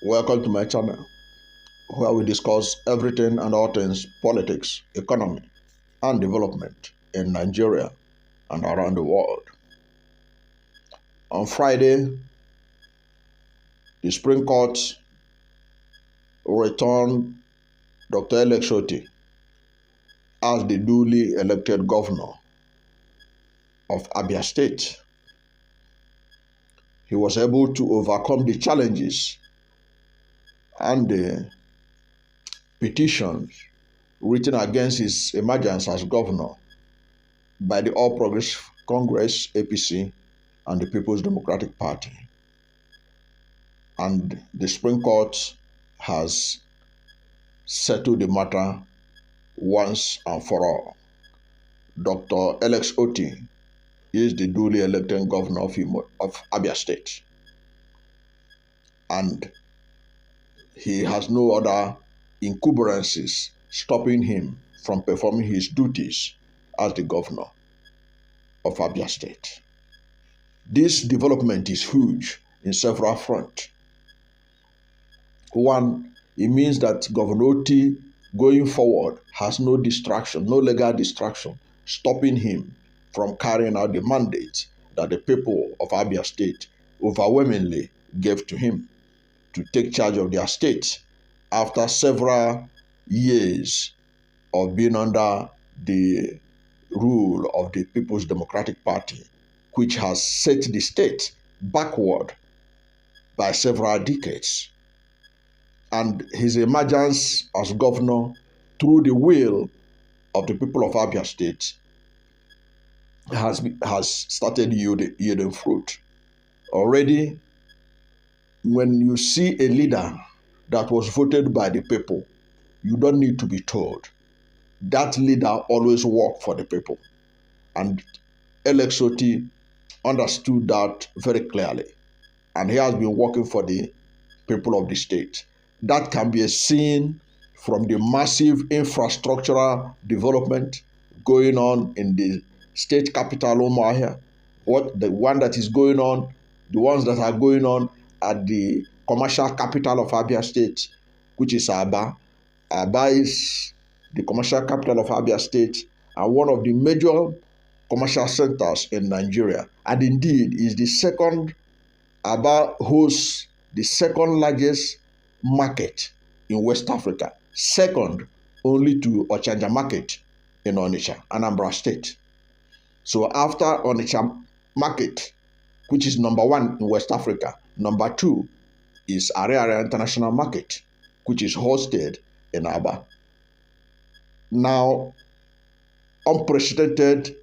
Welcome to my channel, where we discuss everything and all things politics, economy, and development in Nigeria and around the world. On Friday, the Supreme Court returned Dr. Alex Otti as the duly elected governor of Abia State. He was able to overcome the challenges and the petitions written against his emergence as governor by the All Progressive Congress, APC, and the People's Democratic Party. And the Supreme Court has settled the matter once and for all. Dr. Alex Otti is the duly elected governor of Abia State. And he has no other encumbrances stopping him from performing his duties as the governor of Abia State. This development is huge in several fronts. One, it means that Governor Otti going forward has no distraction, no legal distraction, stopping him from carrying out the mandate that the people of Abia State overwhelmingly gave to him to take charge of their state after several years of being under the rule of the People's Democratic Party, which has set the state backward by several decades. And his emergence as governor through the will of the people of Abia State has started yielding fruit. Already, when you see a leader that was voted by the people, you don't need to be told. That leader always worked for the people. And Alex Otti understood that very clearly. And he has been working for the people of the state. That can be seen from the massive infrastructural development going on in the state capital, Umuahia. The ones that are going on at the commercial capital of Abia State, which is Aba. Aba is the commercial capital of Abia State and one of the major commercial centers in Nigeria. And indeed is the second, Aba hosts the second largest market in West Africa, second only to Ochanja Market in Onitsha, Anambra State. So after Onitsha Market, which is number one in West Africa, number two is Area International Market, which is hosted in Aba. Now, unprecedented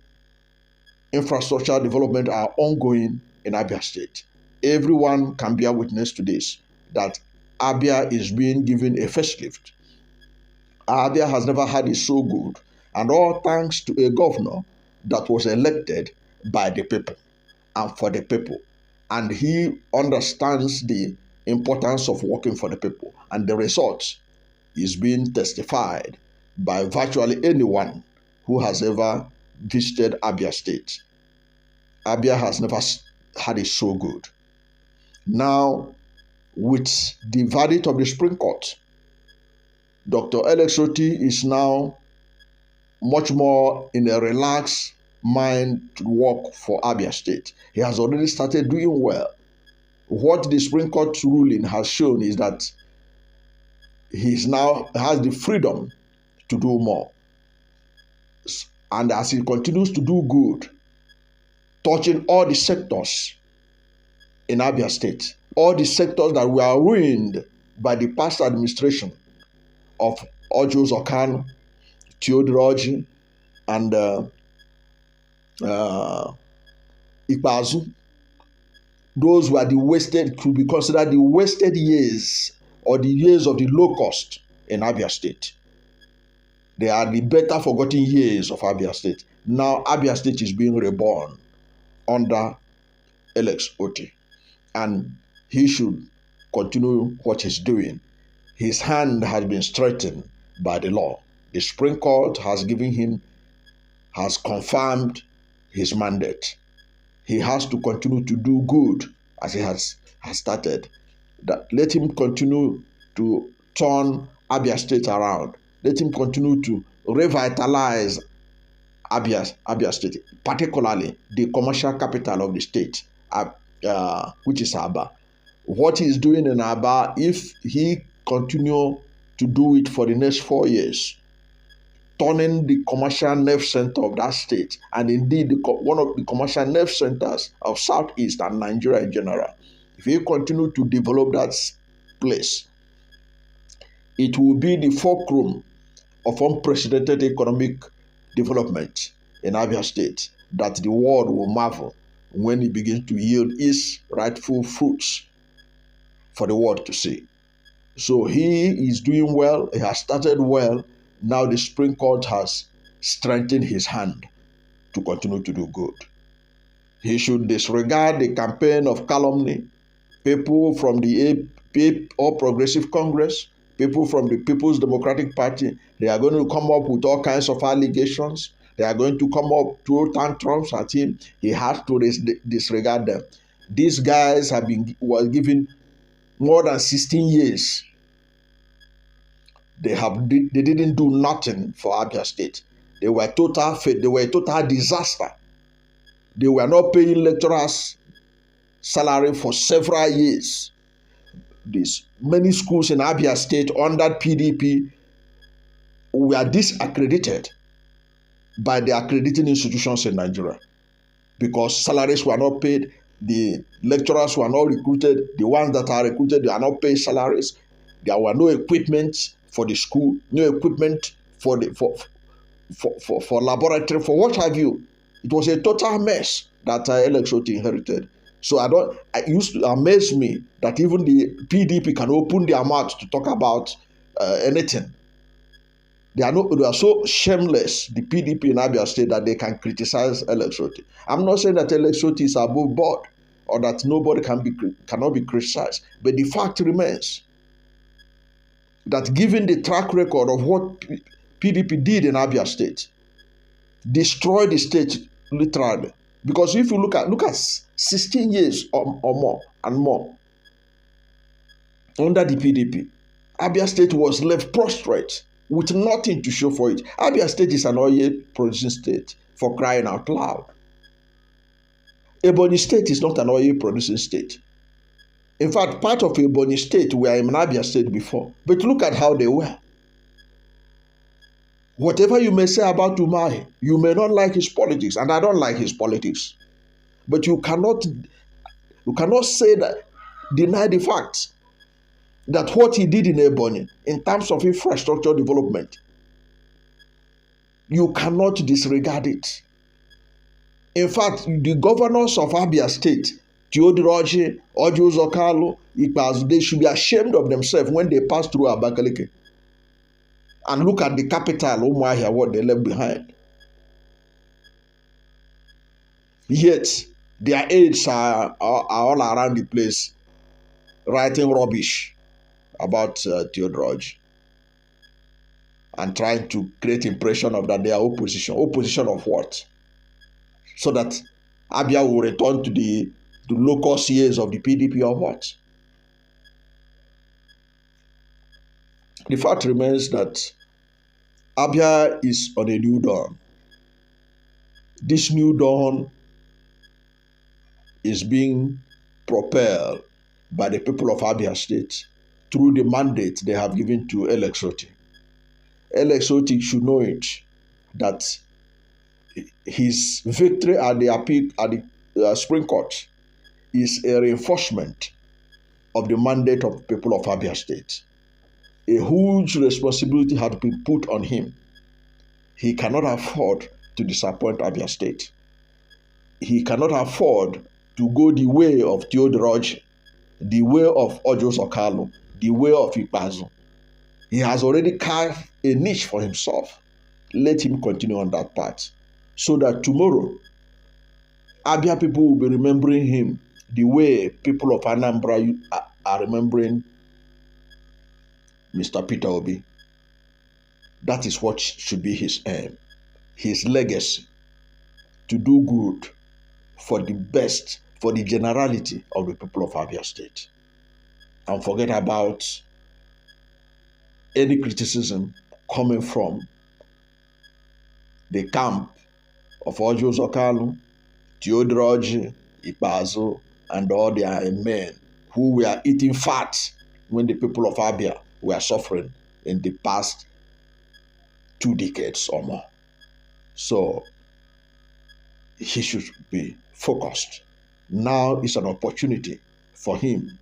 infrastructure development are ongoing in Abia State. Everyone can bear witness to this, that Abia is being given a facelift. Abia has never had it so good, and all thanks to a governor that was elected by the people and for the people. And he understands the importance of working for the people. And the result is being testified by virtually anyone who has ever visited Abia State. Abia has never had it so good. Now, with the verdict of the Supreme Court, Dr. Alex Otti is now much more in a relaxed mind to work for Abia State. He has already started doing well. What the Supreme Court ruling has shown is that he now has the freedom to do more. And as he continues to do good, touching all the sectors in Abia State, all the sectors that were ruined by the past administration of Ojo Zokan, Theodoroji, and Ikpazu. Those were the wasted, to be considered the wasted years or the years of the low cost in Abia State. They are the better forgotten years of Abia State. Now Abia State is being reborn under Alex Otti, and he should continue what he's doing. His hand has been straightened by the law. The Supreme Court has confirmed his mandate. He has to continue to do good as he has started That let him continue to turn Abia State around. Let him continue to revitalize Abia State, particularly the commercial capital of the state, which is Aba. What he's doing in Aba, if he continue to do it for the next 4 years, turning the commercial nerve center of that state, and indeed one of the commercial nerve centers of Southeast and Nigeria in general, if he continue to develop that place, it will be the fulcrum of unprecedented economic development in Abia State that the world will marvel when it begins to yield its rightful fruits for the world to see. So he is doing well. He has started well. Now the Supreme Court has strengthened his hand to continue to do good. He should disregard the campaign of calumny. People from the All Progressive Congress, people from the People's Democratic Party, they are going to come up with all kinds of allegations. They are going to come up to tantrums at him. He has to disregard them. These guys were given more than 16 years. They didn't do nothing for Abia State. They were total failure. They were a total disaster. They were not paying lecturers salary for several years. Many schools in Abia State under PDP were disaccredited by the accrediting institutions in Nigeria because salaries were not paid. The lecturers were not recruited. The ones that are recruited, they are not paid salaries. There were no equipment for the school, no equipment for laboratory, for what have you. It was a total mess that Alex Otti inherited. So it used to amaze me that even the PDP can open their mouth to talk about anything. They are so shameless, the PDP in Abia State, that they can criticize Alex Otti. I'm not saying that Alex Otti is above board or that nobody cannot be criticized, but the fact remains that given the track record of what PDP did in Abia State, destroyed the state literally. Because if you look at 16 years or more and more under the PDP, Abia State was left prostrate with nothing to show for it. Abia State is an oil producing state, for crying out loud. Ebonyi State is not an oil producing state. In fact, part of Ebonyi State were in Abia State before. But look at how they were. Whatever you may say about Umahi, you may not like his politics, and I don't like his politics. But you cannot say that, deny the fact that what he did in Ebonyi in terms of infrastructure development, you cannot disregard it. In fact, the governors of Abia State, Theodoroji, Ojo Zokalo, they should be ashamed of themselves when they pass through Abakaliki. And look at the capital, Umuahia, what they left behind. Yet, their aides are all around the place writing rubbish about Theodoroji and trying to create impression of that they are opposition. Opposition of what? So that Abia will return to the local years of the PDP or what? The fact remains that Abia is on a new dawn. This new dawn is being propelled by the people of Abia State through the mandate they have given to Alex Otti. Alex Otti should know it, that his victory at the Supreme Court is a reinforcement of the mandate of the people of Abia State. A huge responsibility had been put on him. He cannot afford to disappoint Abia State. He cannot afford to go the way of Theodoroji, the way of Ojo Zokalo, the way of Ikpazu. He has already carved a niche for himself. Let him continue on that path, so that tomorrow, Abia people will be remembering him the way people of Anambra are remembering Mr. Peter Obi. That is what should be his aim, his legacy, to do good for the best, for the generality of the people of Abia State. and forget about any criticism coming from the camp of Ojo Zokalu, Theodoroji, Ipazo, and all their men who were eating fat when the people of Abia were suffering in the past 2 decades or more. So he should be focused. Now is an opportunity for him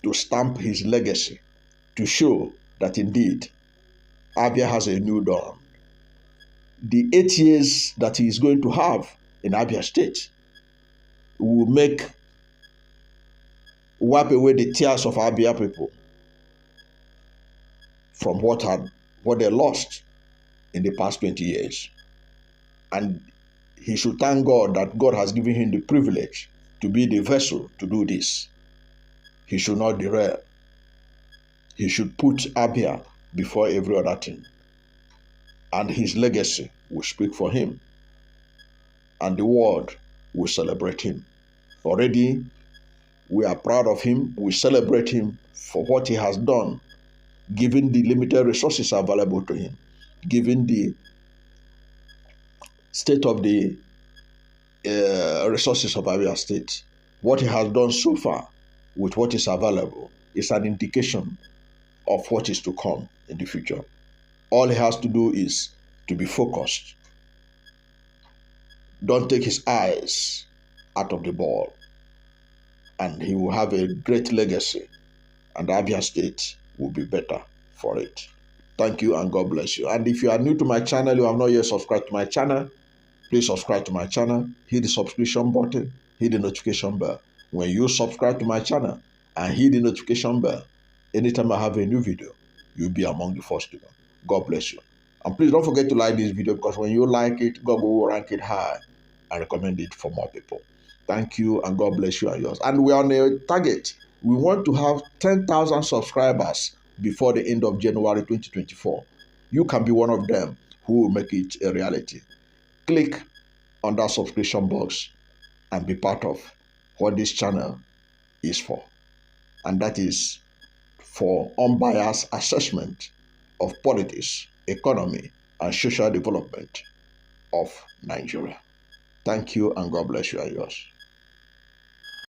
to stamp his legacy, to show that indeed Abia has a new dawn. The 8 years that he is going to have in Abia State will wipe away the tears of Abia people from what they lost in the past 20 years. And he should thank God that God has given him the privilege to be the vessel to do this. He should not derail. He should put Abia before every other thing. And his legacy will speak for him. And the world will celebrate him. Already, we are proud of him. We celebrate him for what he has done, given the limited resources available to him, given the state of the resources of Abia State. What he has done so far with what is available is an indication of what is to come in the future. All he has to do is to be focused. Don't take his eyes out of the ball, and he will have a great legacy, and Abia State will be better for it. Thank you and God bless you. And if you are new to my channel, you have not yet subscribed to my channel, please subscribe to my channel, hit the subscription button, hit the notification bell. When you subscribe to my channel and hit the notification bell, anytime I have a new video, you'll be among the first to know. God bless you. And please don't forget to like this video, because when you like it, God will rank it high and recommend it for more people. Thank you and God bless you and yours. And we are on a target. We want to have 10,000 subscribers before the end of January 2024. You can be one of them who will make it a reality. Click on that subscription box and be part of what this channel is for. And that is for unbiased assessment of politics, economy, and social development of Nigeria. Thank you and God bless you and yours.